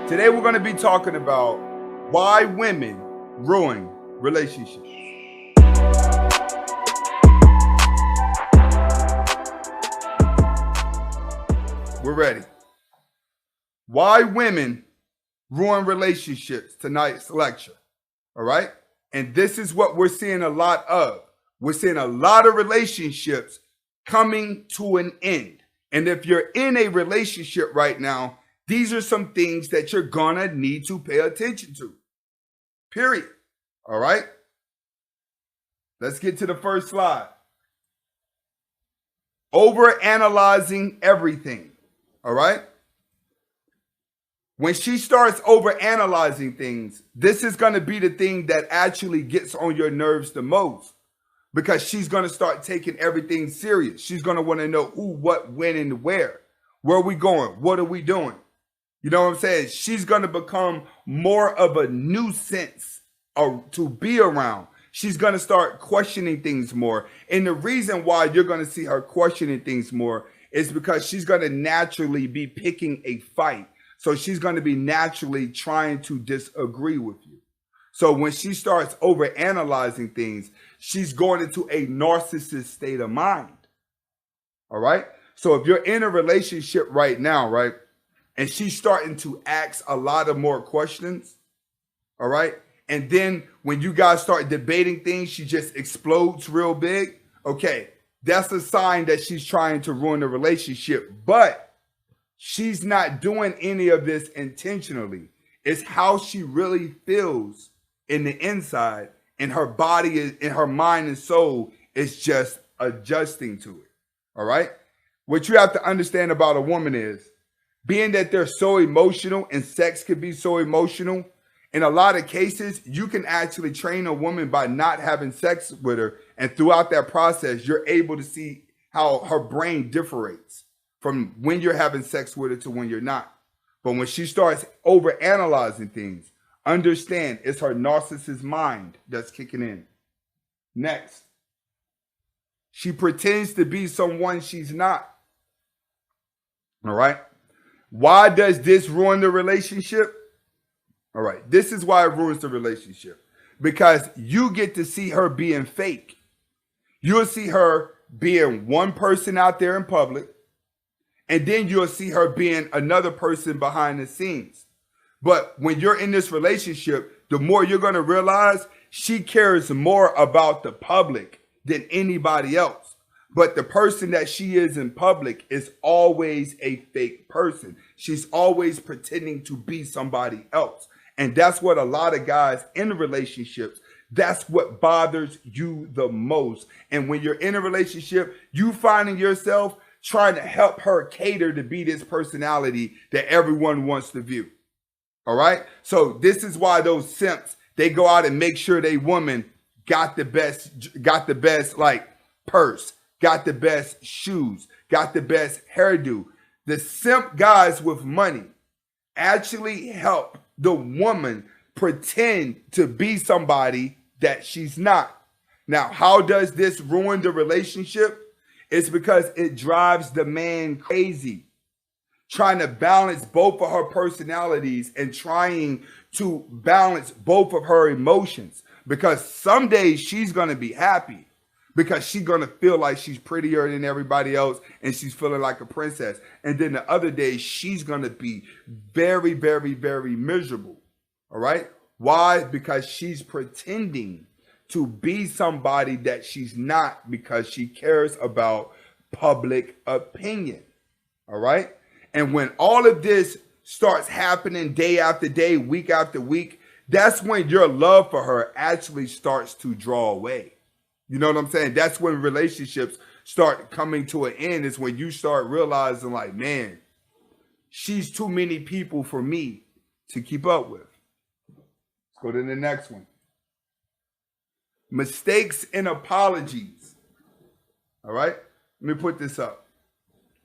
Today we're going to be talking about why women ruin relationships. We're ready. Why women ruin relationships, tonight's lecture. All right? And this is what we're seeing a lot of. We're seeing a lot of relationships coming to an end. And if you're in a relationship right now, these are some things that you're gonna need to pay attention to. Period. All right? Let's get to the first slide. Overanalyzing everything. All right? When she starts overanalyzing things, this is going to be the thing that actually gets on your nerves the most, because she's going to start taking everything serious. She's going to want to know who, what, when, and where. Where are we going? What are we doing? You know what I'm saying? She's going to become more of a nuisance to be around. She's going to start questioning things more. And the reason why you're going to see her questioning things more is because she's going to naturally be picking a fight. So she's going to be naturally trying to disagree with you. So when she starts overanalyzing things, she's going into a narcissist state of mind. All right? So if you're in a relationship right now, right, and she's starting to ask a lot of more questions, all right, and then when you guys start debating things, she just explodes real big, okay, that's a sign that she's trying to ruin the relationship. But she's not doing any of this intentionally. It's how she really feels in the inside, and her body is, in her mind and soul is just adjusting to it. All right? What you have to understand about a woman is, being that they're so emotional and sex can be so emotional, in a lot of cases, you can actually train a woman by not having sex with her, and throughout that process, you're able to see how her brain differs from when you're having sex with her to when you're not. But when she starts overanalyzing things, understand it's her narcissist mind that's kicking in. Next, she pretends to be someone she's not. All right? Why does this ruin the relationship? All right, this is why it ruins the relationship. Because you get to see her being fake. You'll see her being one person out there in public, and then you'll see her being another person behind the scenes. But when you're in this relationship, the more you're going to realize she cares more about the public than anybody else. But the person that she is in public is always a fake person. She's always pretending to be somebody else. And that's what a lot of guys in relationships, that's what bothers you the most. And when you're in a relationship, you finding yourself trying to help her cater to be this personality that everyone wants to view. All right? So this is why those simps, they go out and make sure they woman got the best like purse, got the best shoes, got the best hairdo. The simp guys with money actually help the woman pretend to be somebody that she's not. Now, how does this ruin the relationship? It's because it drives the man crazy, trying to balance both of her personalities and trying to balance both of her emotions. Because some days she's going to be happy because she's going to feel like she's prettier than everybody else and she's feeling like a princess. And then the other days she's going to be very, very, very miserable. All right? Why? Because she's pretending to be somebody that she's not, because she cares about public opinion. All right? And when all of this starts happening day after day, week after week, that's when your love for her actually starts to draw away. You know what I'm saying? That's when relationships start coming to an end. Is when you start realizing, like, man, she's too many people for me to keep up with. Let's go to the next one. Mistakes and apologies. All right? Let me put this up.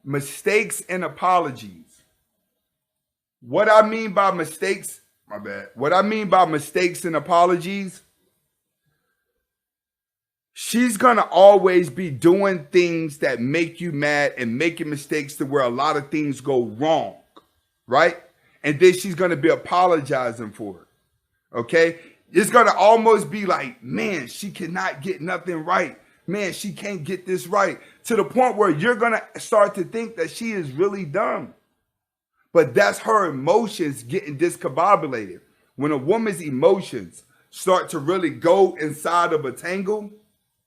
Mistakes and apologies. What I mean by mistakes, my bad. What I mean by mistakes and apologies, she's going to always be doing things that make you mad and making mistakes to where a lot of things go wrong, right? and then she's going to be apologizing for it. Okay? It's going to almost be like, man, she cannot get nothing right. Man, she can't get this right. To the point where you're going to start to think that she is really dumb. But that's her emotions getting discombobulated. When a woman's emotions start to really go inside of a tangle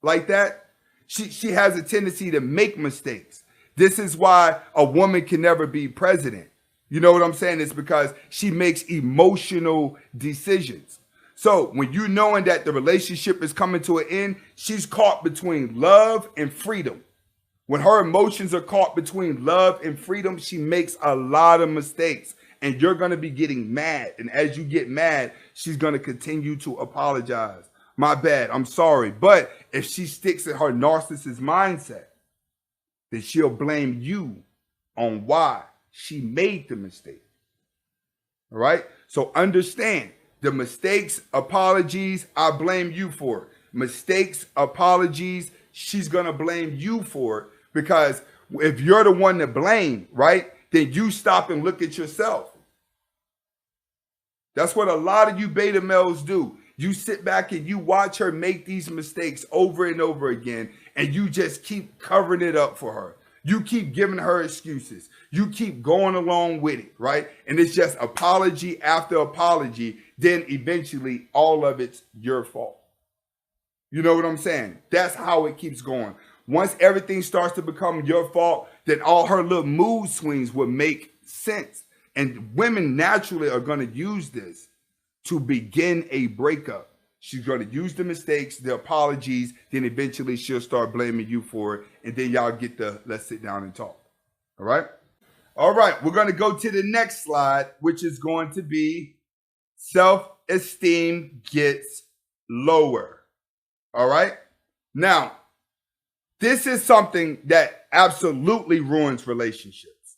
like that, she has a tendency to make mistakes. This is why a woman can never be president. You know what I'm saying? It's because she makes emotional decisions. So when you knowing that the relationship is coming to an end, she's caught between love and freedom. When her emotions are caught between love and freedom, she makes a lot of mistakes. And you're going to be getting mad. And as you get mad, she's going to continue to apologize. My bad, I'm sorry. But if she sticks in her narcissist mindset, then she'll blame you on why she made the mistake. All right? So understand, the mistakes, apologies, I blame you for it. Mistakes, apologies, she's going to blame you for it. Because if you're the one to blame, right, then you stop and look at yourself. That's what a lot of you beta males do. You sit back and you watch her make these mistakes over and over again, and you just keep covering it up for her. You keep giving her excuses. You keep going along with it, right? And it's just apology after apology. Then eventually all of it's your fault. You know what I'm saying? That's how it keeps going. Once everything starts to become your fault, then all her little mood swings will make sense. And women naturally are going to use this to begin a breakup. She's going to use the mistakes, the apologies, then eventually she'll start blaming you for it. And then y'all get the, let's sit down and talk. All right? All right, we're going to go to the next slide, which is going to be self-esteem gets lower. All right? Now, this is something that absolutely ruins relationships.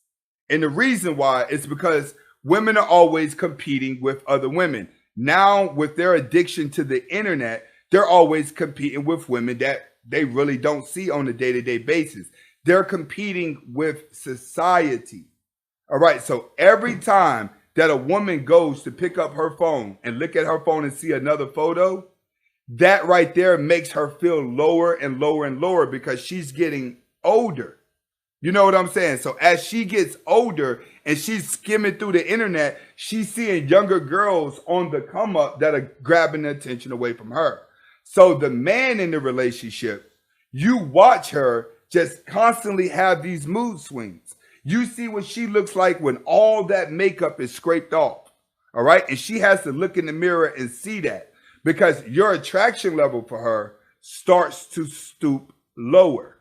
And the reason why is because women are always competing with other women. Now, with their addiction to the internet, they're always competing with women that they really don't see on a day-to-day basis. They're competing with society. All right, so every time that a woman goes to pick up her phone and look at her phone and see another photo, that right there makes her feel lower and lower and lower because she's getting older. You know what I'm saying? So as she gets older and she's skimming through the internet, she's seeing younger girls on the come up that are grabbing the attention away from her. So the man in the relationship, you watch her just constantly have these mood swings. You see what she looks like when all that makeup is scraped off. All right. And she has to look in the mirror and see that because your attraction level for her starts to stoop lower.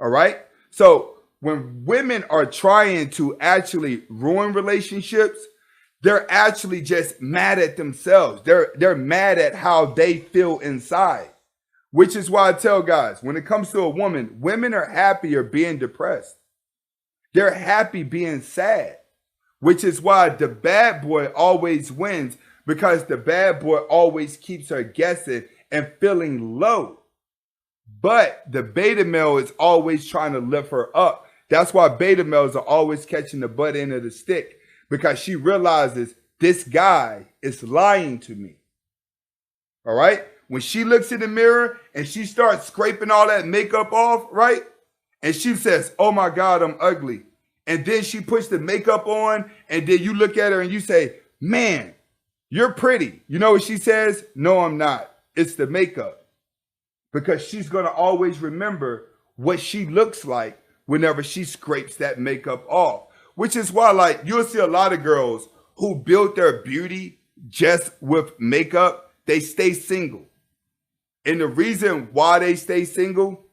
All right. So when women are trying to actually ruin relationships, they're actually just mad at themselves. They're mad at how they feel inside, which is why I tell guys, when it comes to a woman, women are happier being depressed. They're happy being sad, which is why the bad boy always wins because the bad boy always keeps her guessing and feeling low. But the beta male is always trying to lift her up. That's why beta males are always catching the butt end of the stick because she realizes this guy is lying to me. All right. When she looks in the mirror and she starts scraping all that makeup off, right? And she says, oh my God, I'm ugly. And then she puts the makeup on and then you look at her and you say, man, you're pretty. You know what she says? No, I'm not. It's the makeup. Because she's going to always remember what she looks like whenever she scrapes that makeup off, which is why, like, you'll see a lot of girls who build their beauty just with makeup, they stay single. And the reason why they stay single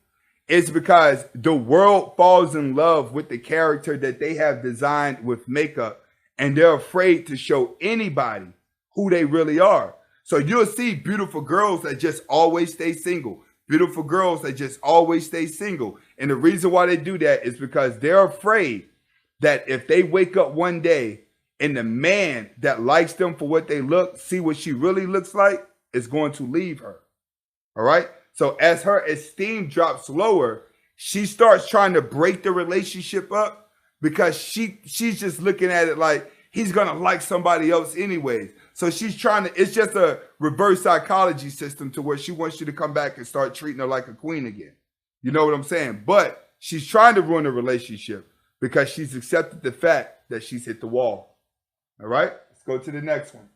is because the world falls in love with the character that they have designed with makeup, and they're afraid to show anybody who they really are. So you'll see beautiful girls that just always stay single. Beautiful girls that just always stay single. And the reason why they do that is because they're afraid that if they wake up one day and the man that likes them for what they look, see what she really looks like, is going to leave her. All right. So as her esteem drops lower, she starts trying to break the relationship up because she's just looking at it like he's going to like somebody else anyways. So she's trying to, it's just a reverse psychology system to where she wants you to come back and start treating her like a queen again. You know what I'm saying? But she's trying to ruin the relationship because she's accepted the fact that she's hit the wall. All right, let's go to the next one.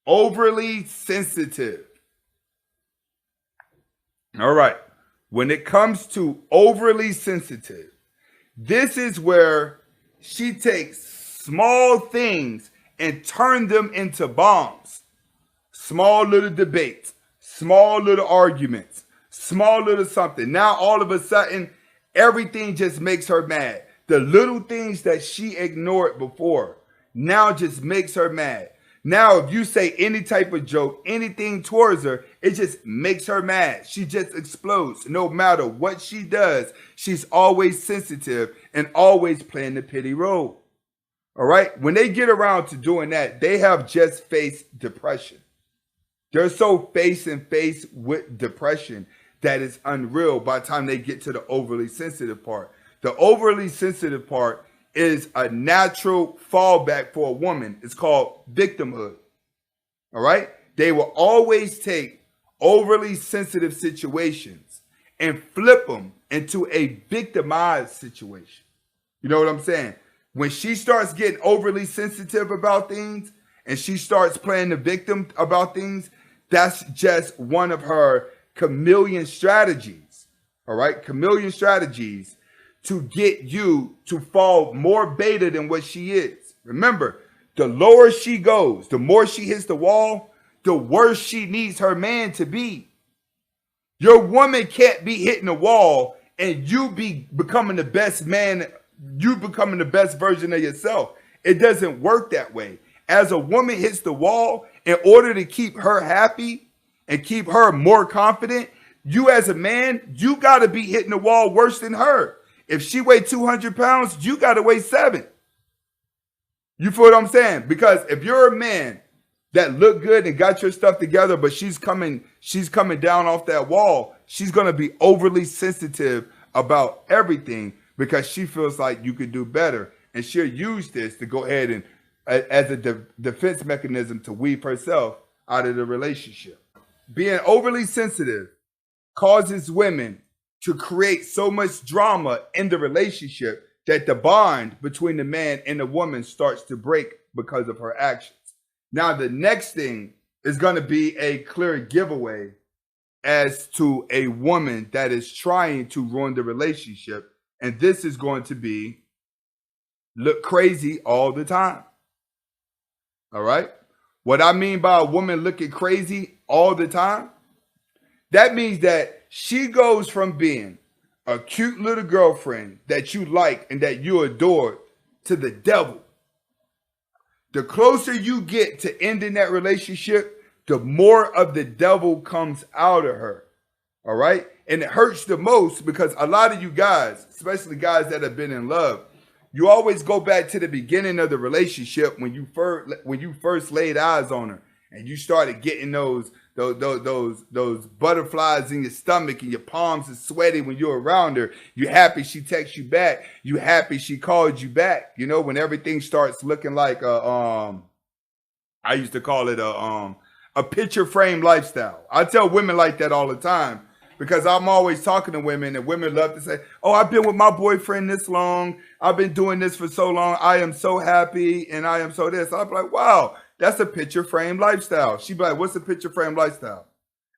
Overly sensitive. All right, when it comes to overly sensitive, this is where she takes small things and turn them into bombs. Small little debates, small little arguments, small little something. Now all of a sudden, everything just makes her mad. The little things that she ignored before now just makes her mad. Now, if you say any type of joke, anything towards her, it just makes her mad. She just explodes. No matter what she does, she's always sensitive and always playing the pity role. All right? When they get around to doing that, they have just faced depression. They're so face and face with depression that it's unreal by the time they get to the overly sensitive part. The overly sensitive part is a natural fallback for a woman. It's called victimhood. All right? They will always take overly sensitive situations and flip them into a victimized situation. You know what I'm saying? When she starts getting overly sensitive about things and she starts playing the victim about things, that's just one of her chameleon strategies. All right? Chameleon strategies to get you to fall more beta than what she is. Remember, the lower she goes, the more she hits the wall, the worse she needs her man to be. Your woman can't be hitting the wall and you be becoming the best man, you becoming the best version of yourself. It doesn't work that way. As a woman hits the wall, in order to keep her happy and keep her more confident, you as a man, you got to be hitting the wall worse than her. If she weighed 200 pounds, you got to weigh 7. You feel what I'm saying? Because if you're a man that look good and got your stuff together, but she's coming down off that wall, she's going to be overly sensitive about everything because she feels like you could do better. And she'll use this to go ahead and as a defense mechanism to weave herself out of the relationship. Being overly sensitive causes women to create so much drama in the relationship that the bond between the man and the woman starts to break because of her actions. Now, the next thing is going to be a clear giveaway as to a woman that is trying to ruin the relationship. And this is going to be look crazy all the time. All right? What I mean by a woman looking crazy all the time, that means that she goes from being a cute little girlfriend that you like and that you adore to the devil. The closer you get to ending that relationship, the more of the devil comes out of her. All right? And it hurts the most because a lot of you guys, especially guys that have been in love, you always go back to the beginning of the relationship when you first laid eyes on her and you started getting those butterflies in your stomach and your palms are sweaty when you're around her. You're happy she texts you back. You happy she called you back. You know, when everything starts looking like I used to call it a picture frame lifestyle. I tell women like that all the time because I'm always talking to women and women love to say, oh, I've been with my boyfriend this long. I've been doing this for so long. I am so happy and I am so this. I'm like, wow. That's a picture frame lifestyle. She'd be like, what's a picture frame lifestyle?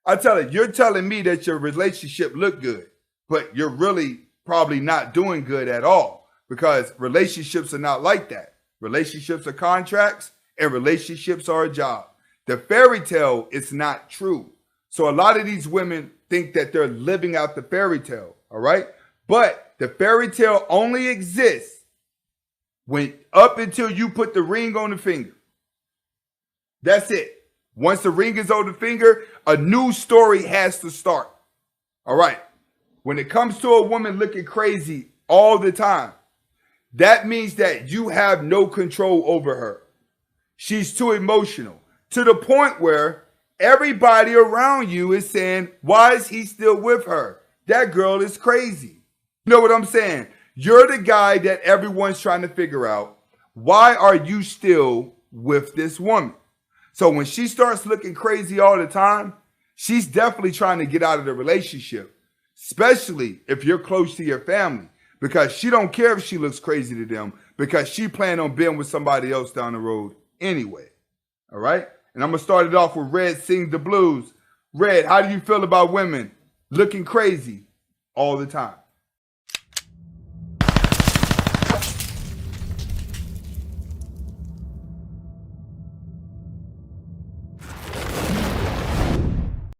I tell her, you're telling me that your relationship looked good, but you're really probably not doing good at all because relationships are not like that. Relationships are contracts and relationships are a job. The fairy tale is not true. So a lot of these women think that they're living out the fairy tale, all right? But the fairy tale only exists when up until you put the ring on the finger. That's it. Once the ring is on the finger, a new story has to start. All right. When it comes to a woman looking crazy all the time, that means that you have no control over her. She's too emotional to the point where everybody around you is saying, why is he still with her? That girl is crazy. You know what I'm saying? You're the guy that everyone's trying to figure out. Why are you still with this woman? So when she starts looking crazy all the time, she's definitely trying to get out of the relationship, especially if you're close to your family, because she don't care if she looks crazy to them, because she plan on being with somebody else down the road anyway. All right? And I'm going to start it off with Red Sing the Blues. Red, how do you feel about women looking crazy all the time?